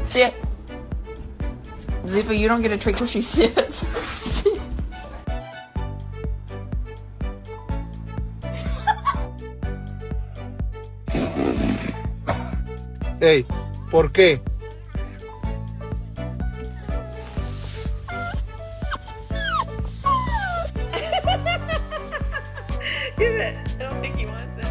Sit. Ziva, you don't get a treat till she sits. Hey, ¿por qué? I don't think he wants it.